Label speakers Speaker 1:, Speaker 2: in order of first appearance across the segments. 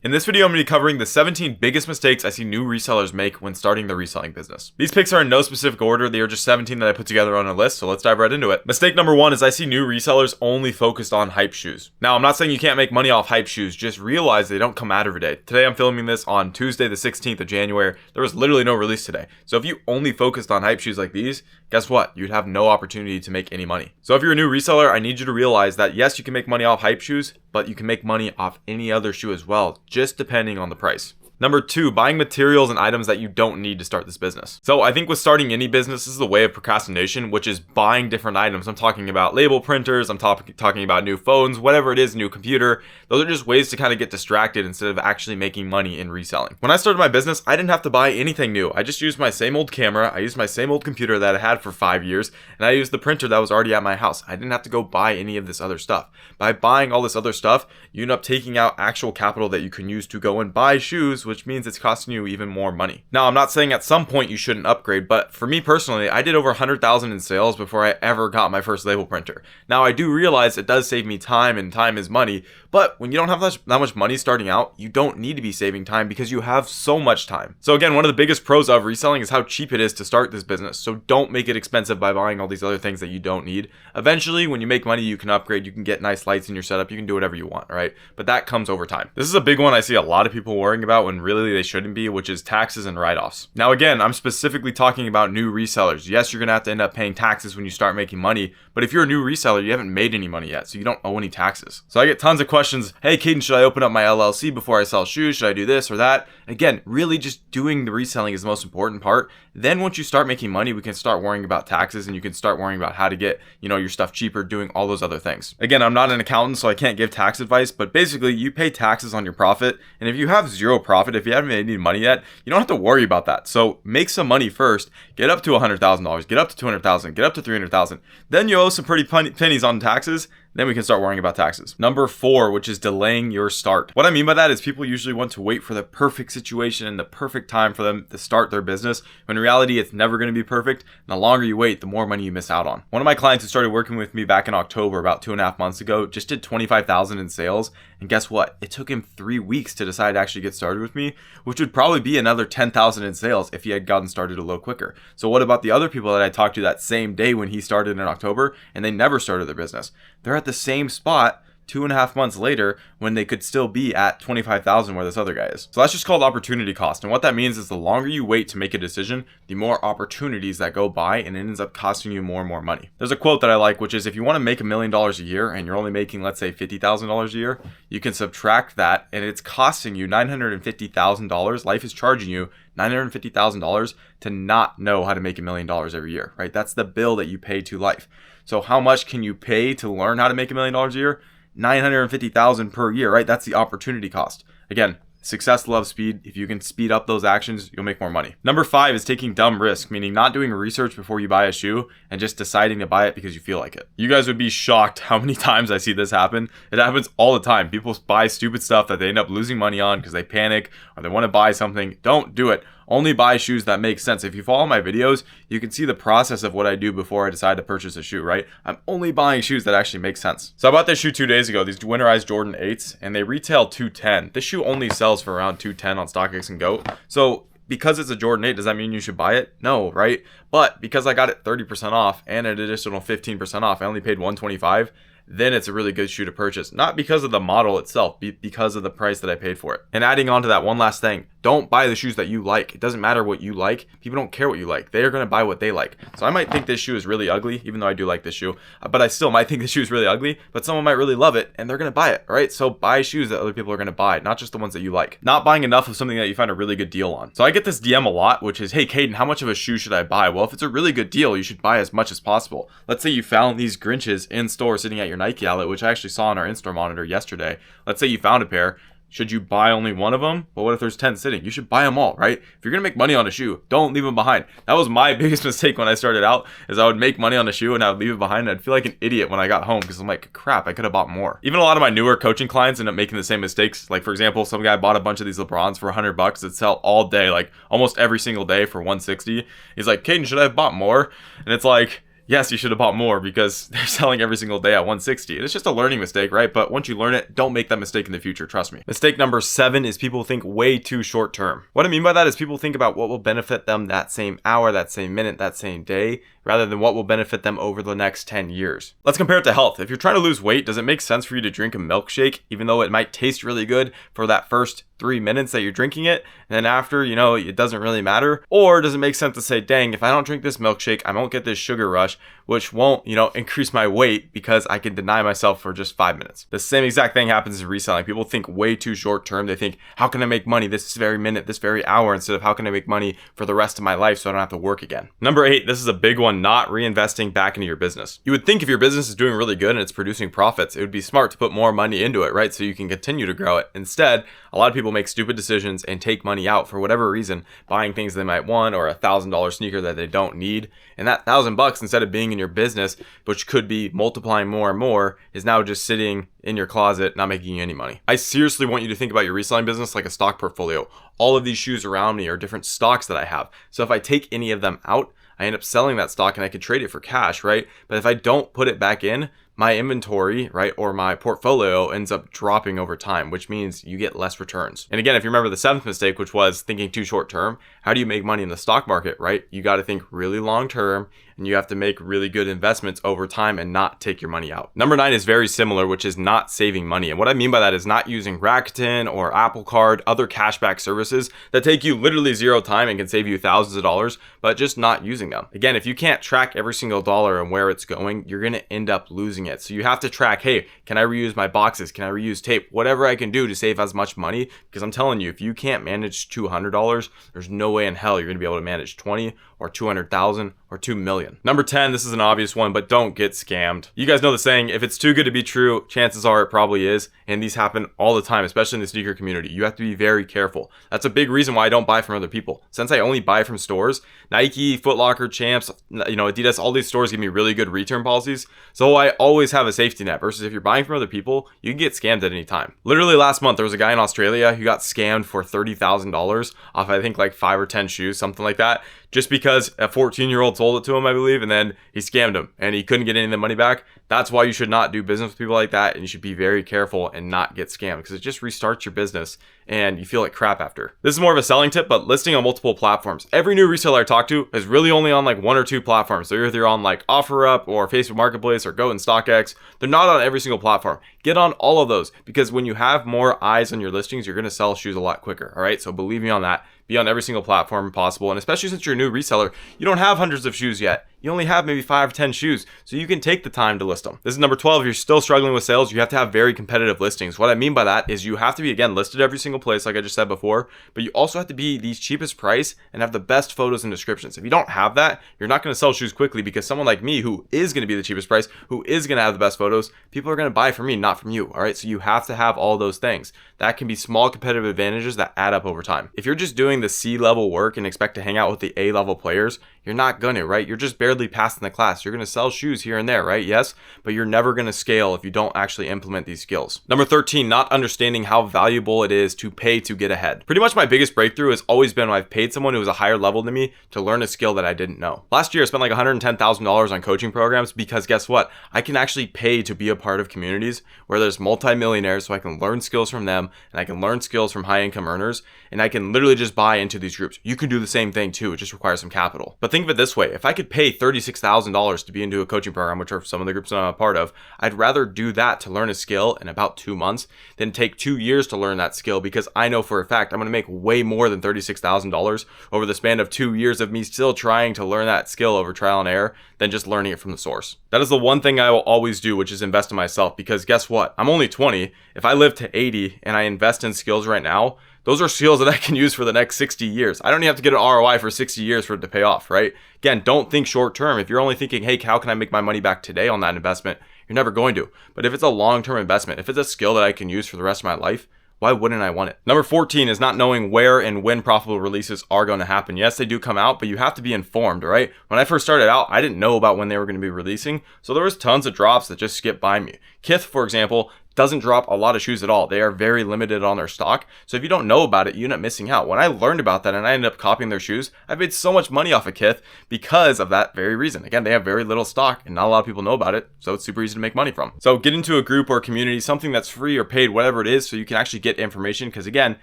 Speaker 1: In this video, I'm going to be covering the 17 biggest mistakes I see new resellers make when starting their reselling business. These picks are in no specific order, they are just 17 that I put together on a list, so let's dive right into it. Mistake number 1 is I see new resellers only focused on hype shoes. Now, I'm not saying you can't make money off hype shoes, just realize they don't come out every day. Today, I'm filming this on Tuesday, the 16th of January. There was literally no release today. So if you only focused on hype shoes like these, guess what? You'd have no opportunity to make any money. So if you're a new reseller, I need you to realize that yes, you can make money off hype shoes, but you can make money off any other shoe as well, just depending on the price. Number 2, buying materials and items that you don't need to start this business. So I think with starting any business, this is the way of procrastination, which is buying different items. I'm talking about label printers, I'm talking about new phones, whatever it is, new computer. Those are just ways to kind of get distracted instead of actually making money in reselling. When I started my business, I didn't have to buy anything new. I just used my same old camera, I used my same old computer that I had for 5 years, and I used the printer that was already at my house. I didn't have to go buy any of this other stuff. By buying all this other stuff, you end up taking out actual capital that you can use to go and buy shoes, which means it's costing you even more money. Now, I'm not saying at some point you shouldn't upgrade, but for me personally, I did over 100,000 in sales before I ever got my first label printer. Now, I do realize it does save me time, and time is money, but when you don't have that much money starting out, you don't need to be saving time because you have so much time. So again, one of the biggest pros of reselling is how cheap it is to start this business. So don't make it expensive by buying all these other things that you don't need. Eventually, when you make money, you can upgrade, you can get nice lights in your setup, you can do whatever you want, right? But that comes over time. This is a big one I see a lot of people worrying about when really they shouldn't be, which is taxes and write-offs. Now again, I'm specifically talking about new resellers. Yes, you're gonna have to end up paying taxes when you start making money, but if you're a new reseller, you haven't made any money yet, so you don't owe any taxes. So I get tons of questions, hey Caden, should I open up my LLC before I sell shoes? Should I do this or that? Again, really just doing the reselling is the most important part. Then once you start making money, we can start worrying about taxes, and you can start worrying about how to get, your stuff cheaper, doing all those other things. Again, I'm not an accountant, so I can't give tax advice, but basically you pay taxes on your profit, and if you have zero profit, if you haven't made any money yet, you don't have to worry about that. So make some money first, get up to $100,000, get up to $200,000, get up to $300,000. Then you owe some pretty pennies on taxes. Then we can start worrying about taxes. Number 4, which is delaying your start. What I mean by that is people usually want to wait for the perfect situation and the perfect time for them to start their business, when in reality, it's never going to be perfect. And the longer you wait, the more money you miss out on. One of my clients who started working with me back in October, about 2.5 months ago, just did $25,000 in sales. And guess what? It took him 3 weeks to decide to actually get started with me, which would probably be another $10,000 in sales if he had gotten started a little quicker. So what about the other people that I talked to that same day when he started in October and they never started their business? They're at the same spot 2.5 months later when they could still be at 25,000 where this other guy is. So that's just called opportunity cost. And what that means is the longer you wait to make a decision, the more opportunities that go by, and it ends up costing you more and more money. There's a quote that I like, which is if you want to make $1 million a year and you're only making, let's say, $50,000 a year, you can subtract that and it's costing you $950,000. Life is charging you $950,000 to not know how to make $1 million every year, right? That's the bill that you pay to life. So how much can you pay to learn how to make $1 million a year? $950,000 per year, right? That's the opportunity cost. Again, success loves speed. If you can speed up those actions, you'll make more money. Number 5 is taking dumb risk, meaning not doing research before you buy a shoe and just deciding to buy it because you feel like it. You guys would be shocked how many times I see this happen. It happens all the time. People buy stupid stuff that they end up losing money on because they panic or they want to buy something. Don't do it. Only buy shoes that make sense. If you follow my videos, you can see the process of what I do before I decide to purchase a shoe, right? I'm only buying shoes that actually make sense. So I bought this shoe 2 days ago, these winterized Jordan 8s, and they retail $210. This shoe only sells for around $210 on StockX and GOAT. So because it's a Jordan 8, does that mean you should buy it? No, right? But because I got it 30% off and an additional 15% off, I only paid $125. Then it's a really good shoe to purchase. Not because of the model itself, because of the price that I paid for it. And adding on to that, one last thing. Don't buy the shoes that you like. It doesn't matter what you like. People don't care what you like. They are going to buy what they like. So I might think this shoe is really ugly, even though I do like this shoe. But I still might think this shoe is really ugly, but someone might really love it and they're going to buy it, all right? So buy shoes that other people are going to buy, not just the ones that you like. Not buying enough of something that you find a really good deal on. So I get this DM a lot, which is, hey, Caden, how much of a shoe should I buy? Well, if it's a really good deal, you should buy as much as possible. Let's say you found these Grinches in store sitting at your Nike outlet, which I actually saw on our in-store monitor yesterday. Let's say you found a pair. Should you buy only one of them? Well, what if there's 10 sitting? You should buy them all, right? If you're going to make money on a shoe, don't leave them behind. That was my biggest mistake when I started out, is I would make money on a shoe and I would leave it behind. And I'd feel like an idiot when I got home because I'm like, crap, I could have bought more. Even a lot of my newer coaching clients end up making the same mistakes. Like, for example, some guy bought a bunch of these LeBrons for $100 that sell all day, like almost every single day for $160. He's like, Caden, should I have bought more? And it's like, Yes, you should have bought more because they're selling every single day at 160. And it's just a learning mistake, right? But once you learn it, don't make that mistake in the future. Trust me. Mistake number 7 is people think way too short term. What I mean by that is people think about what will benefit them that same hour, that same minute, that same day, rather than what will benefit them over the next 10 years. Let's compare it to health. If you're trying to lose weight, does it make sense for you to drink a milkshake, even though it might taste really good for that first 3 minutes that you're drinking it, and then after, it doesn't really matter? Or does it make sense to say, dang, if I don't drink this milkshake, I won't get this sugar rush, which won't, increase my weight because I can deny myself for just 5 minutes. The same exact thing happens in reselling. People think way too short term. They think, how can I make money this very minute, this very hour, instead of how can I make money for the rest of my life so I don't have to work again. Number 8, this is a big one, not reinvesting back into your business. You would think if your business is doing really good and it's producing profits, it would be smart to put more money into it, right? So you can continue to grow it. Instead, a lot of people make stupid decisions and take money out for whatever reason, buying things they might want or $1,000 sneaker that they don't need. And that $1,000, instead of being in your business, which could be multiplying more and more, is now just sitting in your closet, not making you any money. I seriously want you to think about your reselling business like a stock portfolio. All of these shoes around me are different stocks that I have. So if I take any of them out, I end up selling that stock and I could trade it for cash, right? But if I don't put it back in, my inventory, right, or my portfolio ends up dropping over time, which means you get less returns. And again, if you remember the 7th mistake, which was thinking too short term, how do you make money in the stock market, right? You got to think really long term, and you have to make really good investments over time and not take your money out. Number 9 is very similar, which is not saving money. And what I mean by that is not using Rakuten or Apple Card, other cashback services that take you literally zero time and can save you thousands of dollars, but just not using them. Again, if you can't track every single dollar and where it's going, you're going to end up losing it. So you have to track, hey, can I reuse my boxes? Can I reuse tape? Whatever I can do to save as much money, because I'm telling you, if you can't manage $200, there's no way in hell you're going to be able to manage 20 or 200,000 or 2 million. Number 10, this is an obvious one, but don't get scammed. You guys know the saying, if it's too good to be true, chances are it probably is. And these happen all the time, especially in the sneaker community. You have to be very careful. That's a big reason why I don't buy from other people. Since I only buy from stores, Nike, Foot Locker, Champs, Adidas, all these stores give me really good return policies. So I always have a safety net versus if you're buying from other people, you can get scammed at any time. Literally last month, there was a guy in Australia who got scammed for $30,000 off, I think, like 5 or 10 shoes, something like that, just because a 14-year-old sold it to him, I believe, and then he scammed him and he couldn't get any of the money back. That's why you should not do business with people like that, and you should be very careful and not get scammed, because it just restarts your business and you feel like crap after. This is more of a selling tip, but listing on multiple platforms. Every new reseller I talk to is really only on like 1 or 2 platforms. So either on like OfferUp or Facebook Marketplace or Go and StockX. They're not on every single platform. Get on all of those, because when you have more eyes on your listings, you're going to sell shoes a lot quicker. All right. So believe me on that. Be on every single platform possible. And especially since you're a new reseller, you don't have hundreds of shoes yet. You only have maybe 5 or 10 shoes, so you can take the time to list them. This is number 12. If you're still struggling with sales, you have to have very competitive listings. What I mean by that is you have to be, again, listed every single place, like I just said before, but you also have to be the cheapest price and have the best photos and descriptions. If you don't have that, you're not going to sell shoes quickly, because someone like me, who is going to be the cheapest price, who is going to have the best photos, people are going to buy from me, not from you. All right. So you have to have all those things. That can be small competitive advantages that add up over time. If you're just doing the C-level work and expect to hang out with the A-level players, you're not gonna, right? You're just barely passing the class. You're gonna sell shoes here and there, right? Yes, but you're never gonna scale if you don't actually implement these skills. Number 13, not understanding how valuable it is to pay to get ahead. Pretty much my biggest breakthrough has always been when I've paid someone who was a higher level than me to learn a skill that I didn't know. Last year, I spent like $110,000 on coaching programs, because guess what? I can actually pay to be a part of communities where there's multimillionaires, so I can learn skills from them, and I can learn skills from high income earners, and I can literally just buy into these groups. You can do the same thing too. It just requires some capital. But think of it this way. If I could pay $36,000 to be into a coaching program, which are some of the groups that I'm a part of, I'd rather do that to learn a skill in about 2 months than take 2 years to learn that skill, because I know for a fact I'm going to make way more than $36,000 over the span of 2 years of me still trying to learn that skill over trial and error than just learning it from the source. That is the one thing I will always do, which is invest in myself, because guess what? I'm only 20. If I live to 80 and I invest in skills right now, those are skills that I can use for the next 60 years. I don't even have to get an ROI for 60 years for it to pay off, right? Again, don't think short term. If you're only thinking, hey, how can I make my money back today on that investment? You're never going to. But if it's a long-term investment, if it's a skill that I can use for the rest of my life, why wouldn't I want it? Number 14 is not knowing where and when profitable releases are going to happen. Yes, they do come out, but you have to be informed, right? When I first started out, I didn't know about when they were going to be releasing, so there was tons of drops that just skipped by me. Kith, for example, doesn't drop a lot of shoes at all. They are very limited on their stock. So if you don't know about it, you end up missing out. When I learned about that and I ended up copying their shoes, I made so much money off of Kith because of that very reason. Again, they have very little stock and not a lot of people know about it. So it's super easy to make money from. So get into a group or a community, something that's free or paid, whatever it is, so you can actually get information. Because again,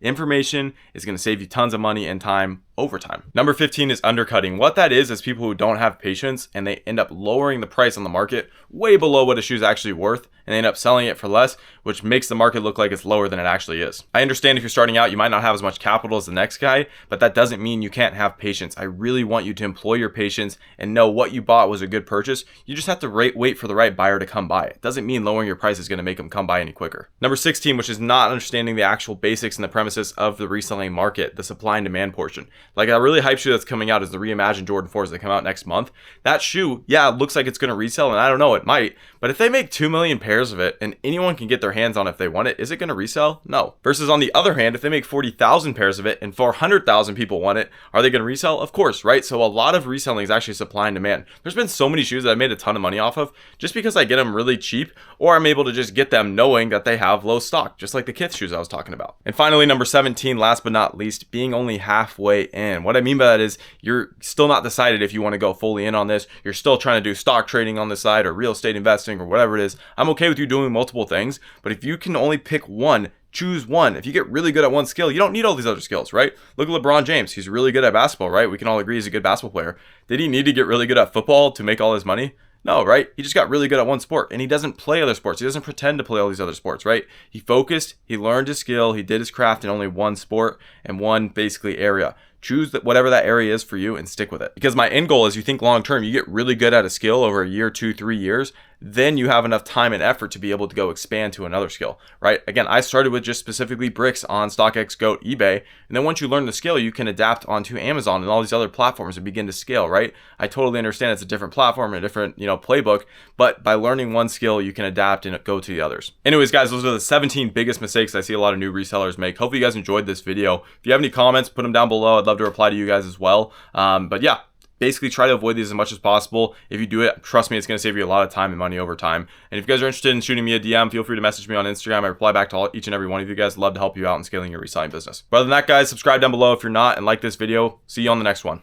Speaker 1: information is going to save you tons of money and time over time. Number 15 is undercutting. What that is people who don't have patience and they end up lowering the price on the market way below what a shoe is actually worth, and they end up selling it for less, which makes the market look like it's lower than it actually is. I understand if you're starting out, you might not have as much capital as the next guy, but that doesn't mean you can't have patience. I really want you to employ your patience and know what you bought was a good purchase. You just have to wait for the right buyer to come buy it. Doesn't mean lowering your price is going to make them come buy any quicker. Number 16, which is not understanding the actual basics and the premises of the reselling market, the supply and demand portion. Like a really hype shoe that's coming out is the reimagined Jordan 4s that come out next month. That shoe, yeah, it looks like it's going to resell, and I don't know, it might, but if they make 2 million pairs of it and anyone can get their hands on it if they want it, is it going to resell? No. Versus on the other hand, if they make 40,000 pairs of it and 400,000 people want it, are they going to resell? Of course, right? So a lot of reselling is actually supply and demand. There's been so many shoes that I made a ton of money off of just because I get them really cheap, or I'm able to just get them knowing that they have low stock, just like the Kith shoes I was talking about. And finally, number 17, last but not least, being only halfway in. What I mean by that is you're still not decided if you want to go fully in on this. You're still trying to do stock trading on the side or real estate investing or whatever it is. I'm okay with you doing multiple things, but if you can only pick one, choose one. If you get really good at one skill, you don't need all these other skills, right? Look at LeBron James. He's really good at basketball, right? We can all agree he's a good basketball player. Did he need to get really good at football to make all his money? No, right? He just got really good at one sport, and he doesn't play other sports. He doesn't pretend to play all these other sports, right? He focused, he learned his skill, he did his craft in only one sport and one basically area. Choose whatever that area is for you and stick with it. Because my end goal is you think long term, you get really good at a skill over a year, 2, 3 years, then you have enough time and effort to be able to go expand to another skill, right? Again, I started with just specifically bricks on StockX, Goat, eBay. And then once you learn the skill, you can adapt onto Amazon and all these other platforms and begin to scale, right? I totally understand it's a different platform, a different, playbook, but by learning one skill, you can adapt and go to the others. Anyways, guys, those are the 17 biggest mistakes I see a lot of new resellers make. Hopefully you guys enjoyed this video. If you have any comments, put them down below. I'd love to reply to you guys as well. But yeah, basically try to avoid these as much as possible. If you do it, trust me, it's going to save you a lot of time and money over time. And if you guys are interested in shooting me a DM, feel free to message me on Instagram. I reply back to each and every one of you guys. Love to help you out in scaling your reselling business. But other than that, guys, subscribe down below if you're not, and like this video. See you on the next one.